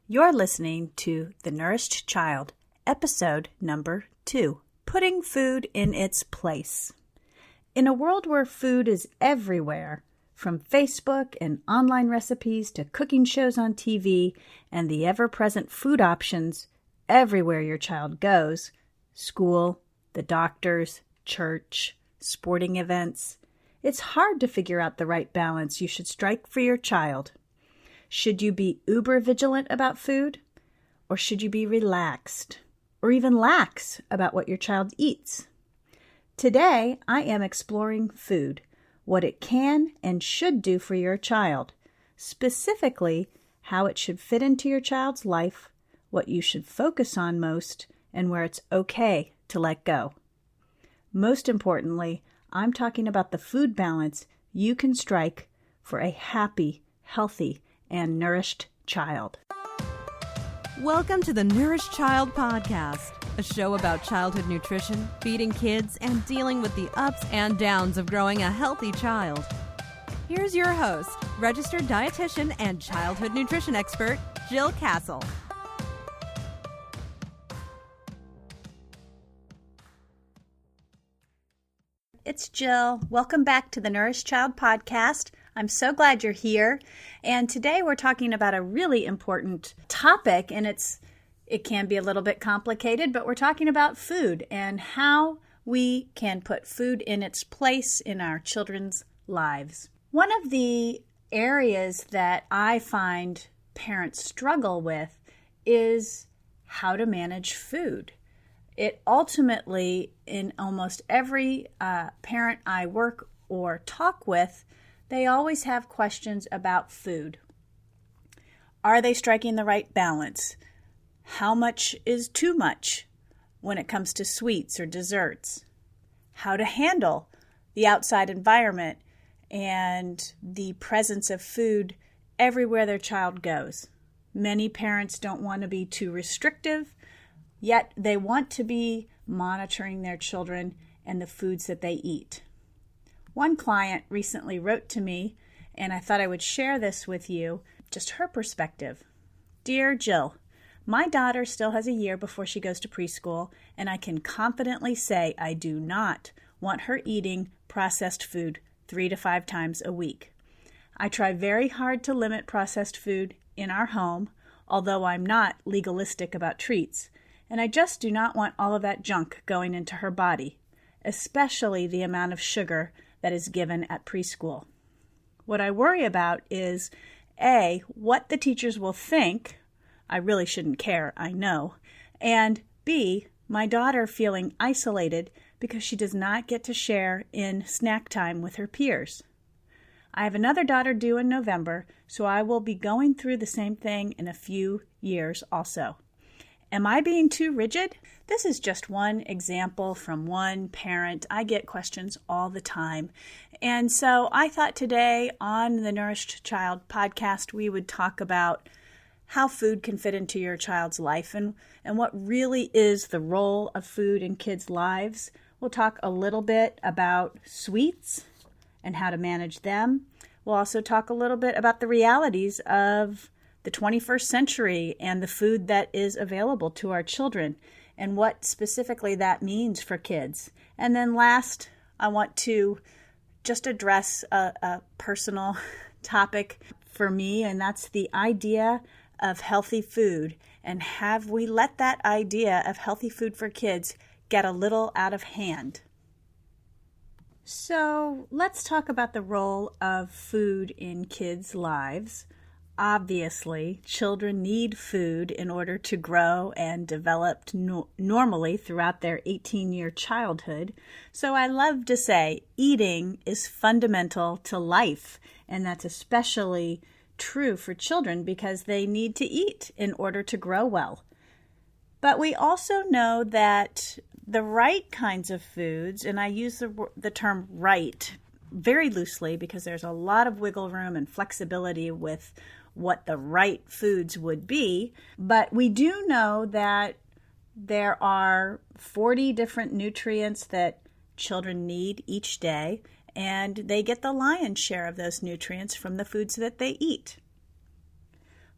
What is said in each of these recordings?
You're listening to The Nourished Child, episode number 2, Putting Food in Its Place. In a world where food is everywhere, from Facebook and online recipes to cooking shows on TV and the ever-present food options everywhere your child goes, school, the doctors, church, sporting events, it's hard to figure out the right balance you should strike for your child. Should you be uber vigilant about food? Or should you be relaxed? Or even lax about what your child eats? Today, I am exploring food, what it can and should do for your child, specifically how it should fit into your child's life, what you should focus on most, and where it's okay to let go. Most importantly, I'm talking about the food balance you can strike for a happy, healthy, and nourished child. Welcome to the Nourished Child Podcast, a show about childhood nutrition, feeding kids, and dealing with the ups and downs of growing a healthy child. Here's your host, registered dietitian and childhood nutrition expert, Jill Castle. It's Jill. Welcome back to the Nourished Child Podcast. I'm so glad you're here. And today we're talking about a really important topic, and it can be a little bit complicated, but we're talking about food and how we can put food in its place in our children's lives. One of the areas that I find parents struggle with is how to manage food. It ultimately, in almost every parent I work or talk with, they always have questions about food. Are they striking the right balance? How much is too much when it comes to sweets or desserts? How to handle the outside environment and the presence of food everywhere their child goes. Many parents don't want to be too restrictive, yet they want to be monitoring their children and the foods that they eat. One client recently wrote to me, and I thought I would share this with you, just her perspective. Dear Jill, my daughter still has a year before she goes to preschool, and I can confidently say I do not want her eating processed food 3 to 5 times a week. I try very hard to limit processed food in our home, although I'm not legalistic about treats, and I just do not want all of that junk going into her body, especially the amount of sugar that is given at preschool. What I worry about is, A, what the teachers will think. I really shouldn't care, I know. And B, my daughter feeling isolated because she does not get to share in snack time with her peers. I have another daughter due in November, so I will be going through the same thing in a few years also. Am I being too rigid? This is just one example from one parent. I get questions all the time. And so I thought today on the Nourished Child podcast, we would talk about how food can fit into your child's life and what really is the role of food in kids' lives. We'll talk a little bit about sweets and how to manage them. We'll also talk a little bit about the realities of the 21st century and the food that is available to our children and what specifically that means for kids. And then last, I want to just address a personal topic for me, and that's the idea of healthy food. And have we let that idea of healthy food for kids get a little out of hand? So let's talk about the role of food in kids' lives. Obviously, children need food in order to grow and develop normally throughout their 18-year childhood. So I love to say eating is fundamental to life, and that's especially true for children because they need to eat in order to grow well. But we also know that the right kinds of foods, and I use the term right very loosely because there's a lot of wiggle room and flexibility with what the right foods would be, but we do know that there are 40 different nutrients that children need each day, and they get the lion's share of those nutrients from the foods that they eat.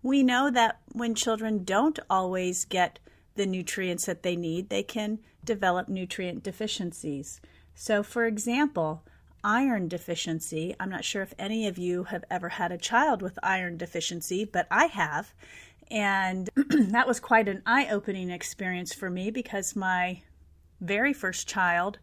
We know that when children don't always get the nutrients that they need, they can develop nutrient deficiencies. So, for example, iron deficiency. I'm not sure if any of you have ever had a child with iron deficiency, but I have. And that was quite an eye-opening experience for me because my very first child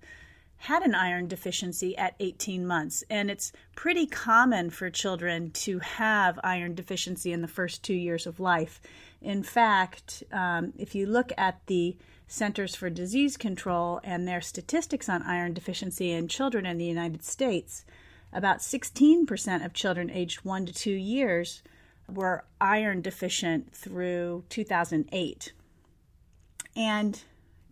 had an iron deficiency at 18 months. And it's pretty common for children to have iron deficiency in the first 2 years of life. In fact, if you look at the Centers for Disease Control and their statistics on iron deficiency in children in the United States, about 16% of children aged 1 to 2 years were iron deficient through 2008. And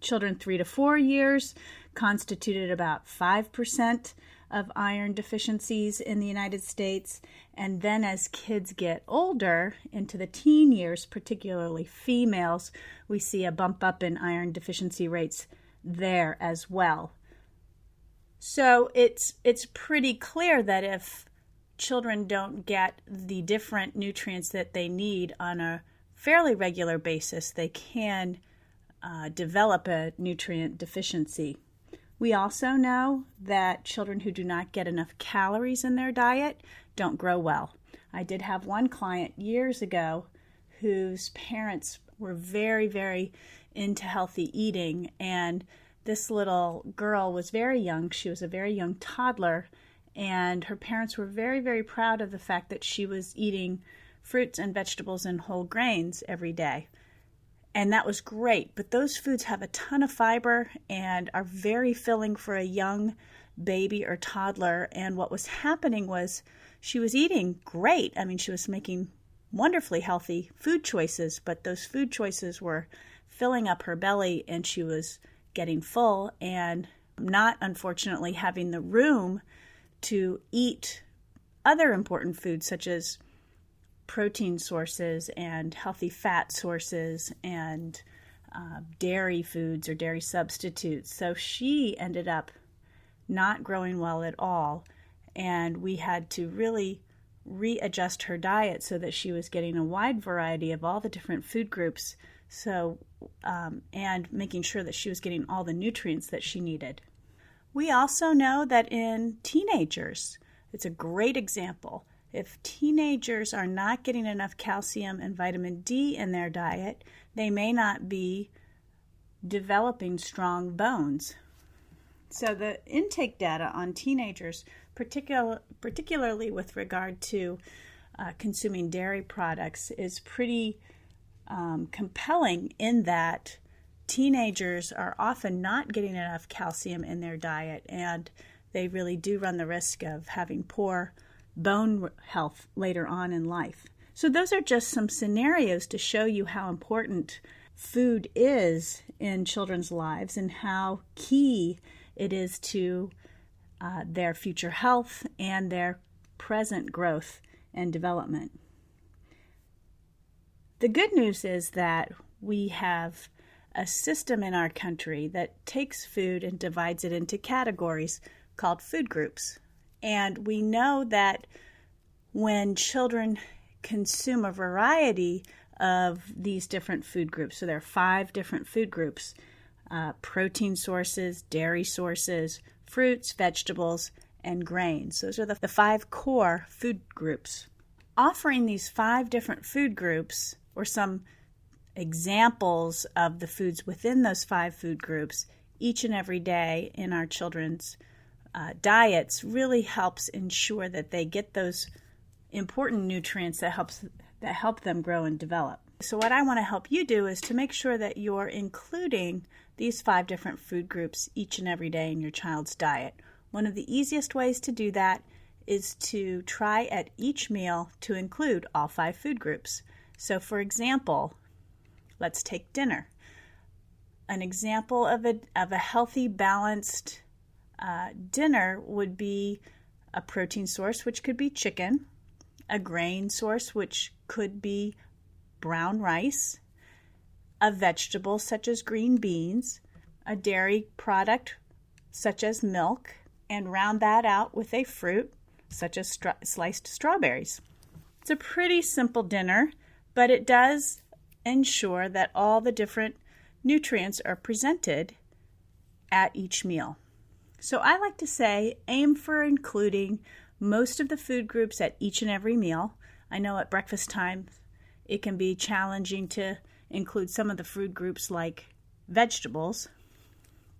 children 3 to 4 years constituted about 5% of iron deficiencies in the United States. And then as kids get older, into the teen years, particularly females, we see a bump up in iron deficiency rates there as well. So it's pretty clear that if children don't get the different nutrients that they need on a fairly regular basis, they can develop a nutrient deficiency. We also know that children who do not get enough calories in their diet don't grow well. I did have one client years ago whose parents were very, very into healthy eating, and this little girl was very young. She was a very young toddler, and her parents were very, very proud of the fact that she was eating fruits and vegetables and whole grains every day. And that was great, but those foods have a ton of fiber and are very filling for a young baby or toddler. And what was happening was she was eating great. I mean, she was making wonderfully healthy food choices, but those food choices were filling up her belly and she was getting full and not, unfortunately, having the room to eat other important foods such as protein sources and healthy fat sources and dairy foods or dairy substitutes. So she ended up not growing well at all, and we had to really readjust her diet so that she was getting a wide variety of all the different food groups, and making sure that she was getting all the nutrients that she needed. We also know that in teenagers, it's a great example. If teenagers are not getting enough calcium and vitamin D in their diet, they may not be developing strong bones. So the intake data on teenagers, particularly with regard to consuming dairy products, is pretty compelling in that teenagers are often not getting enough calcium in their diet, and they really do run the risk of having poor bone health later on in life. So those are just some scenarios to show you how important food is in children's lives and how key it is to their future health and their present growth and development. The good news is that we have a system in our country that takes food and divides it into categories called food groups. And we know that when children consume a variety of these different food groups, so there are 5 different food groups, protein sources, dairy sources, fruits, vegetables, and grains. Those are the 5 core food groups. Offering these 5 different food groups, or some examples of the foods within those 5 food groups, each and every day in our children's diets really helps ensure that they get those important nutrients that help them grow and develop. So what I want to help you do is to make sure that you're including these 5 different food groups each and every day in your child's diet. One of the easiest ways to do that is to try at each meal to include all 5 food groups. So for example, let's take dinner. An example of a healthy, balanced dinner would be a protein source, which could be chicken, a grain source, which could be brown rice, a vegetable such as green beans, a dairy product such as milk, and round that out with a fruit such as sliced strawberries. It's a pretty simple dinner, but it does ensure that all the different nutrients are presented at each meal. So I like to say aim for including most of the food groups at each and every meal. I know at breakfast time it can be challenging to include some of the food groups like vegetables,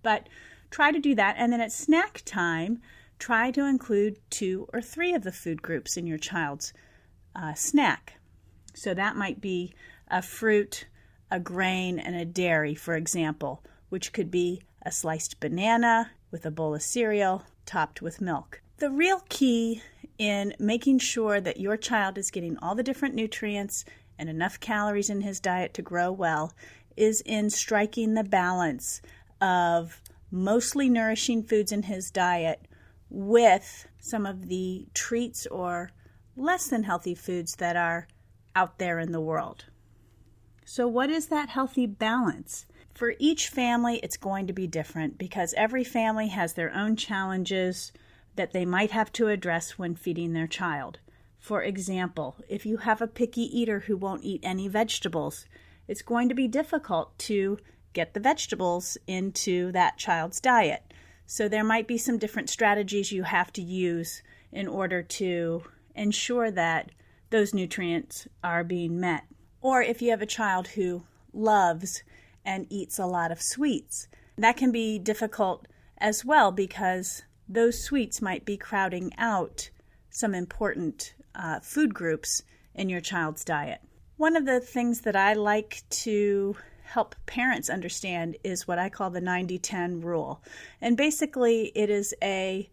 but try to do that. And then at snack time, try to include 2 or 3 of the food groups in your child's snack. So that might be a fruit, a grain, and a dairy, for example, which could be a sliced banana with a bowl of cereal topped with milk. The real key in making sure that your child is getting all the different nutrients and enough calories in his diet to grow well is in striking the balance of mostly nourishing foods in his diet with some of the treats or less than healthy foods that are out there in the world. So what is that healthy balance? For each family, it's going to be different because every family has their own challenges that they might have to address when feeding their child. For example, if you have a picky eater who won't eat any vegetables, it's going to be difficult to get the vegetables into that child's diet. So there might be some different strategies you have to use in order to ensure that those nutrients are being met. Or if you have a child who loves and eats a lot of sweets, that can be difficult as well because those sweets might be crowding out some important food groups in your child's diet. One of the things that I like to help parents understand is what I call the 90-10 rule. And basically it is a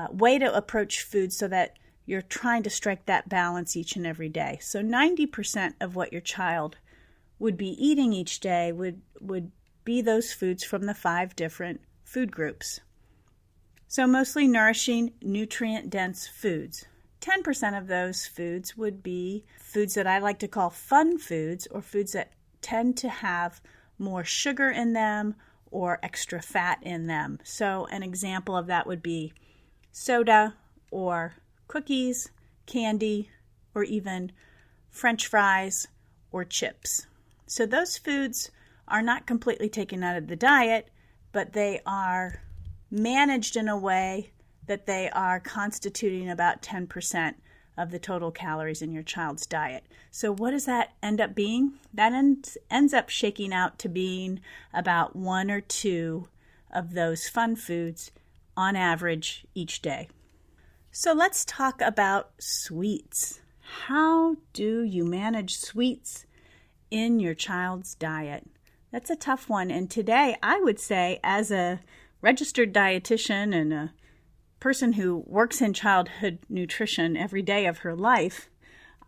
way to approach food so that you're trying to strike that balance each and every day. So 90% of what your child would be eating each day would be those foods from the 5 different food groups. So mostly nourishing, nutrient-dense foods. 10% of those foods would be foods that I like to call fun foods, or foods that tend to have more sugar in them or extra fat in them. So an example of that would be soda or cookies, candy, or even French fries or chips. So those foods are not completely taken out of the diet, but they are managed in a way that they are constituting about 10% of the total calories in your child's diet. So what does that end up being? That ends up shaking out to being about 1 or 2 of those fun foods on average each day. So let's talk about sweets. How do you manage sweets in your child's diet? That's a tough one. And today I would say, as a registered dietitian and a person who works in childhood nutrition every day of her life,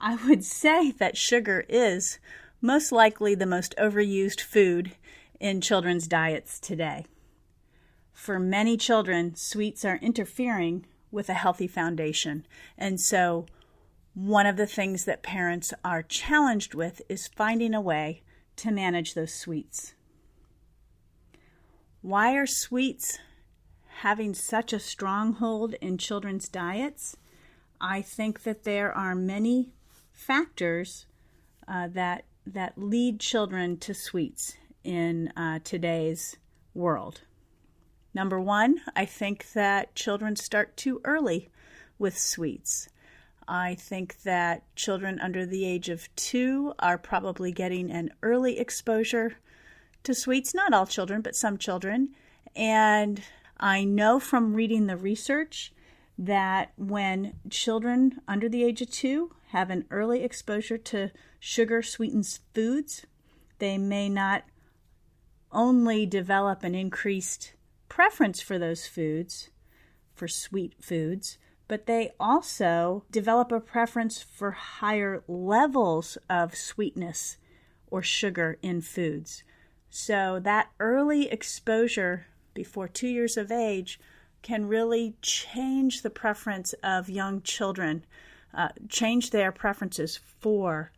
I would say that sugar is most likely the most overused food in children's diets today. For many children, sweets are interfering with a healthy foundation. And so one of the things that parents are challenged with is finding a way to manage those sweets. Why are sweets having such a stronghold in children's diets? I think that there are many factors that lead children to sweets in today's world. Number 1, I think that children start too early with sweets. I think that children under the age of 2 are probably getting an early exposure to sweets. Not all children, but some children. And I know from reading the research that when children under the age of 2 have an early exposure to sugar-sweetened foods, they may not only develop an increased preference for those foods, for sweet foods, but they also develop a preference for higher levels of sweetness or sugar in foods. So that early exposure before 2 years of age can really change the preference of young children, change their preferences for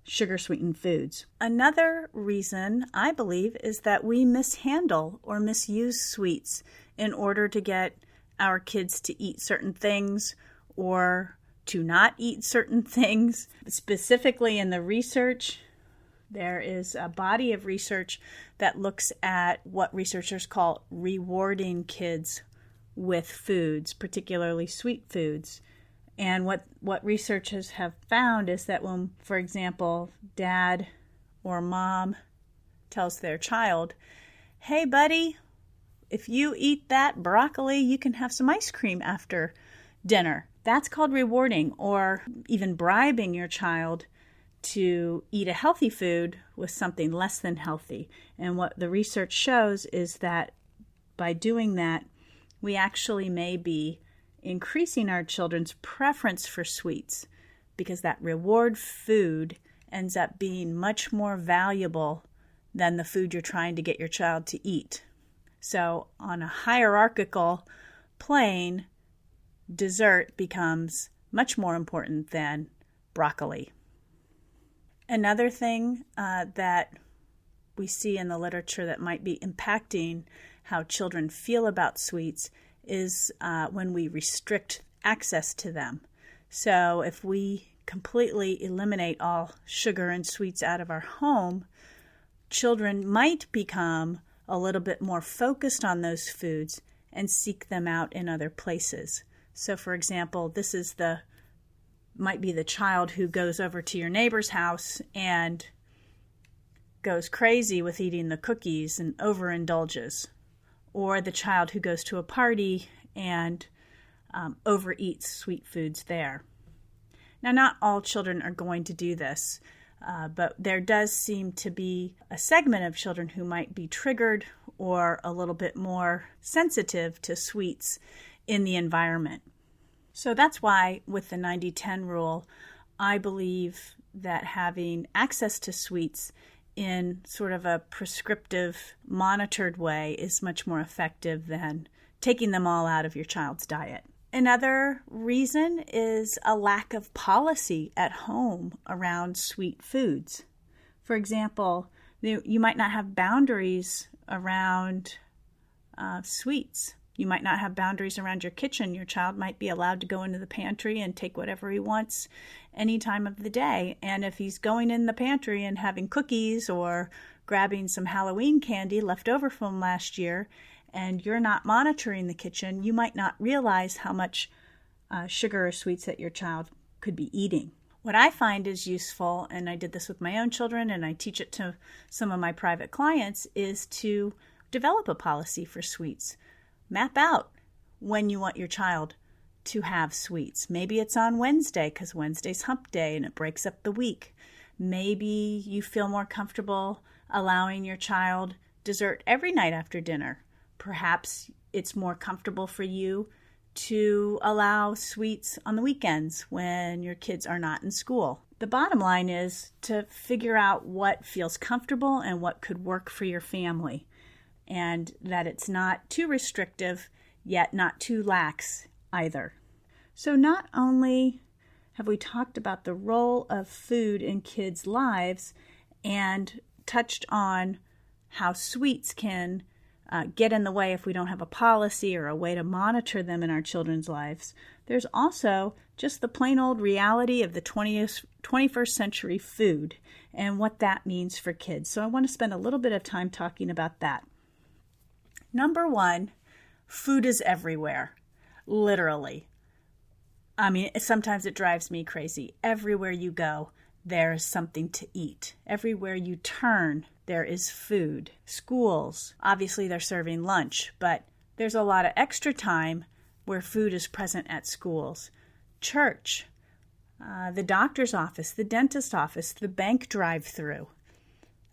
sugar-sweetened foods. Another reason, I believe, is that we mishandle or misuse sweets in order to get our kids to eat certain things or to not eat certain things. Specifically in the research, there is a body of research that looks at what researchers call rewarding kids with foods, particularly sweet foods. And what researchers have found is that when, for example, dad or mom tells their child, "Hey, buddy, if you eat that broccoli, you can have some ice cream after dinner." That's called rewarding, or even bribing your child to eat a healthy food with something less than healthy. And what the research shows is that by doing that, we actually may be increasing our children's preference for sweets, because that reward food ends up being much more valuable than the food you're trying to get your child to eat. So on a hierarchical plane, dessert becomes much more important than broccoli. Another thing that we see in the literature that might be impacting how children feel about sweets is when we restrict access to them. So if we completely eliminate all sugar and sweets out of our home, children might become a little bit more focused on those foods and seek them out in other places. So for example, this is might be the child who goes over to your neighbor's house and goes crazy with eating the cookies and overindulges, or the child who goes to a party and overeats sweet foods there. Now, not all children are going to do this, but there does seem to be a segment of children who might be triggered or a little bit more sensitive to sweets in the environment. So that's why with the 90-10 rule, I believe that having access to sweets in sort of a prescriptive, monitored way is much more effective than taking them all out of your child's diet. Another reason is a lack of policy at home around sweet foods. For example, you might not have boundaries around sweets. You might not have boundaries around your kitchen. Your child might be allowed to go into the pantry and take whatever he wants any time of the day. And if he's going in the pantry and having cookies or grabbing some Halloween candy left over from last year, and you're not monitoring the kitchen, you might not realize how much sugar or sweets that your child could be eating. What I find is useful, and I did this with my own children, and I teach it to some of my private clients, is to develop a policy for sweets. Map out when you want your child to have sweets. Maybe it's on Wednesday because Wednesday's hump day and it breaks up the week. Maybe you feel more comfortable allowing your child dessert every night after dinner. Perhaps it's more comfortable for you to allow sweets on the weekends when your kids are not in school. The bottom line is to figure out what feels comfortable and what could work for your family, and that it's not too restrictive, yet not too lax either. So not only have we talked about the role of food in kids' lives and touched on how sweets can get in the way if we don't have a policy or a way to monitor them in our children's lives, there's also just the plain old reality of the 21st century food and what that means for kids. So I want to spend a little bit of time talking about that. Number one, food is everywhere, literally. I mean, sometimes it drives me crazy. Everywhere you go, there's something to eat. Everywhere you turn, there is food. Schools, obviously they're serving lunch, but there's a lot of extra time where food is present at schools. Church, the doctor's office, the dentist's office, the bank drive-through,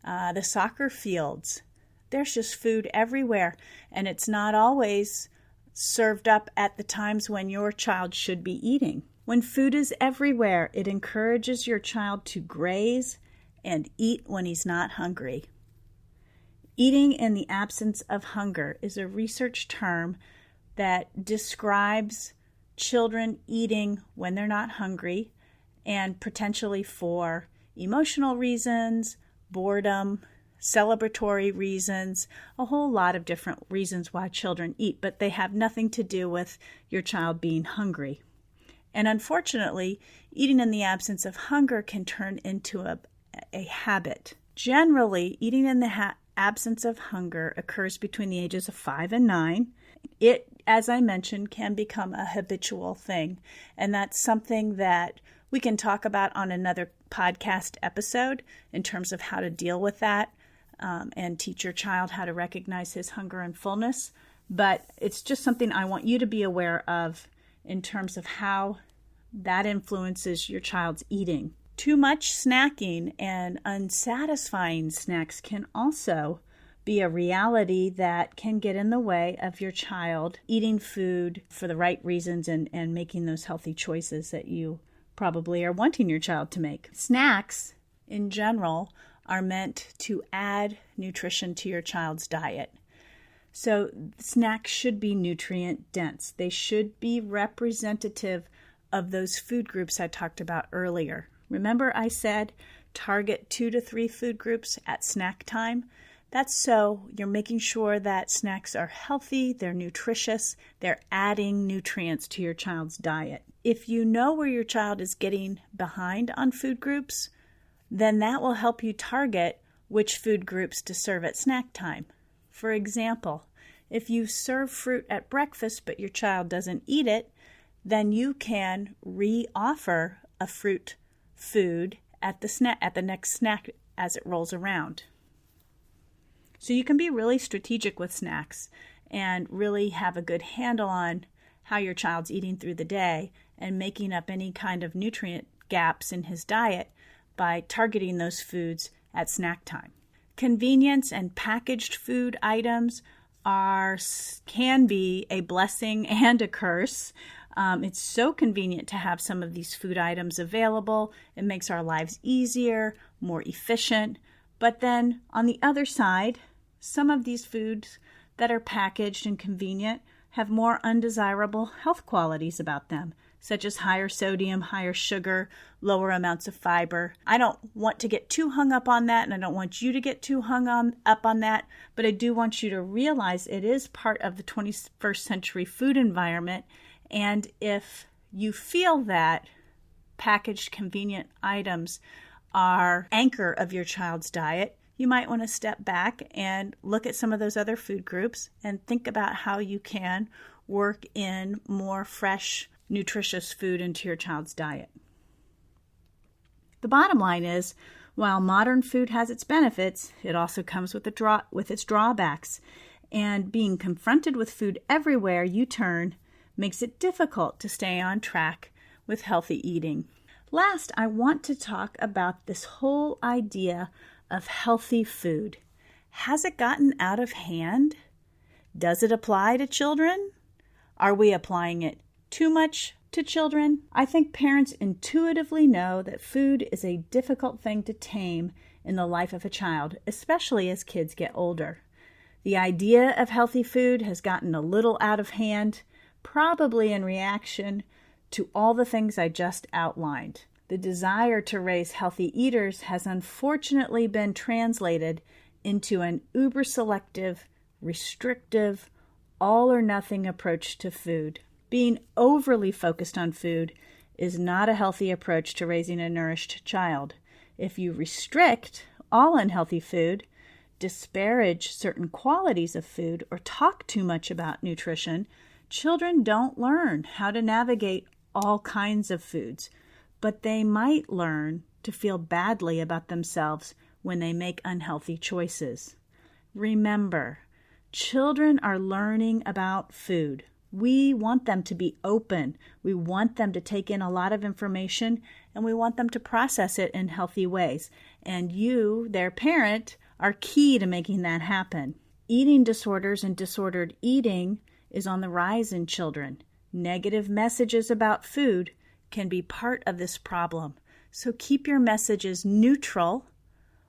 the soccer fields. There's just food everywhere, and it's not always served up at the times when your child should be eating. When food is everywhere, it encourages your child to graze and eat when he's not hungry. Eating in the absence of hunger is a research term that describes children eating when they're not hungry and potentially for emotional reasons, boredom, celebratory reasons, a whole lot of different reasons why children eat, but they have nothing to do with your child being hungry. And unfortunately, eating in the absence of hunger can turn into a habit. Generally, eating in the absence of hunger occurs between the ages of 5 and 9. It, as I mentioned, can become a habitual thing. And that's something that we can talk about on another podcast episode in terms of how to deal with that and teach your child how to recognize his hunger and fullness. But it's just something I want you to be aware of in terms of how that influences your child's eating. Too much snacking and unsatisfying snacks can also be a reality that can get in the way of your child eating food for the right reasons and making those healthy choices that you probably are wanting your child to make. Snacks, in general, are meant to add nutrition to your child's diet. So snacks should be nutrient dense. They should be representative of those food groups I talked about earlier. Remember I said target 2 to 3 food groups at snack time? That's so you're making sure that snacks are healthy, they're nutritious, they're adding nutrients to your child's diet. If you know where your child is getting behind on food groups, then that will help you target which food groups to serve at snack time. For example, if you serve fruit at breakfast but your child doesn't eat it, then you can re-offer a fruit food at the next snack as it rolls around. So you can be really strategic with snacks and really have a good handle on how your child's eating through the day and making up any kind of nutrient gaps in his diet by targeting those foods at snack time. Convenience and packaged food items can be a blessing and a curse. It's so convenient to have some of these food items available. It makes our lives easier, more efficient. But then on the other side, some of these foods that are packaged and convenient have more undesirable health qualities about them, such as higher sodium, higher sugar, lower amounts of fiber. I don't want to get too hung up on that, and I don't want you to get too up on that, but I do want you to realize it is part of the 21st century food environment. And if you feel that packaged convenient items are anchor of your child's diet, you might want to step back and look at some of those other food groups and think about how you can work in more fresh, nutritious food into your child's diet. The bottom line is, while modern food has its benefits, it also comes with its drawbacks. And being confronted with food everywhere you turn makes it difficult to stay on track with healthy eating. Last, I want to talk about this whole idea of healthy food. Has it gotten out of hand? Does it apply to children? Are we applying it too much to children? I think parents intuitively know that food is a difficult thing to tame in the life of a child, especially as kids get older. The idea of healthy food has gotten a little out of hand, probably in reaction to all the things I just outlined. The desire to raise healthy eaters has unfortunately been translated into an uber-selective, restrictive, all-or-nothing approach to food. Being overly focused on food is not a healthy approach to raising a nourished child. If you restrict all unhealthy food, disparage certain qualities of food, or talk too much about nutrition, children don't learn how to navigate all kinds of foods, but they might learn to feel badly about themselves when they make unhealthy choices. Remember, children are learning about food. We want them to be open. We want them to take in a lot of information, and we want them to process it in healthy ways. And you, their parent, are key to making that happen. Eating disorders and disordered eating is on the rise in children. Negative messages about food can be part of this problem. So keep your messages neutral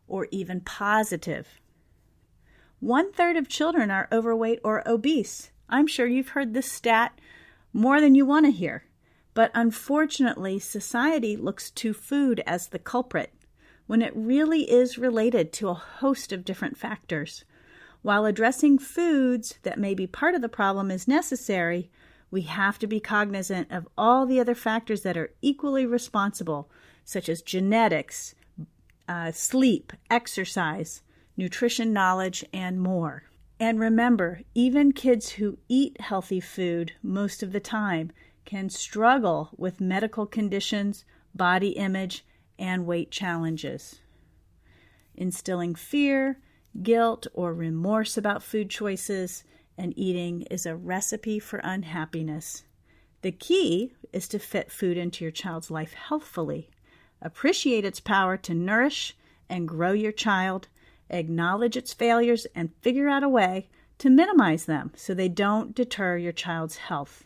or even positive. 1/3 of children are overweight or obese. I'm sure you've heard this stat more than you want to hear. But unfortunately, society looks to food as the culprit when it really is related to a host of different factors. While addressing foods that may be part of the problem is necessary, we have to be cognizant of all the other factors that are equally responsible, such as genetics, sleep, exercise, nutrition knowledge, and more. And remember, even kids who eat healthy food most of the time can struggle with medical conditions, body image, and weight challenges. Instilling fear, guilt, or remorse about food choices and eating is a recipe for unhappiness. The key is to fit food into your child's life healthfully. Appreciate its power to nourish and grow your child. Acknowledge its failures and figure out a way to minimize them so they don't deter your child's health.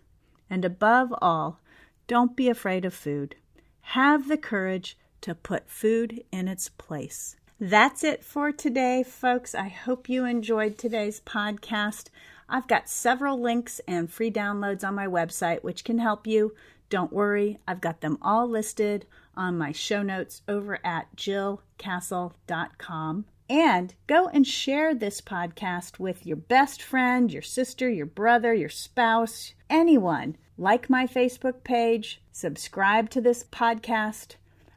And above all, don't be afraid of food. Have the courage to put food in its place. That's it for today, folks. I hope you enjoyed today's podcast. I've got several links and free downloads on my website which can help you. Don't worry, I've got them all listed on my show notes over at jillcastle.com. And go and share this podcast with your best friend, your sister, your brother, your spouse, anyone. Like my Facebook page, subscribe to this podcast,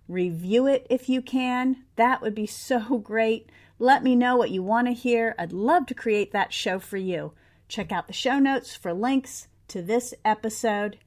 review it if you can. That would be so great. Let me know what you want to hear. I'd love to create that show for you. Check out the show notes for links to this episode.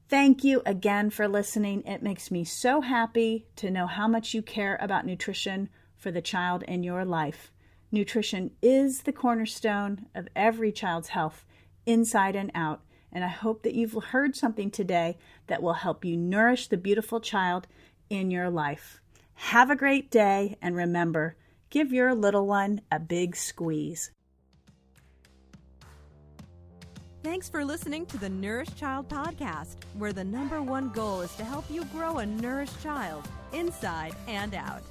Thank you again for listening. It makes me so happy to know how much you care about nutrition for the child in your life. Nutrition is the cornerstone of every child's health, inside and out. And I hope that you've heard something today that will help you nourish the beautiful child in your life. Have a great day, and remember, give your little one a big squeeze. Thanks for listening to the Nourished Child Podcast, where the #1 goal is to help you grow a nourished child, inside and out.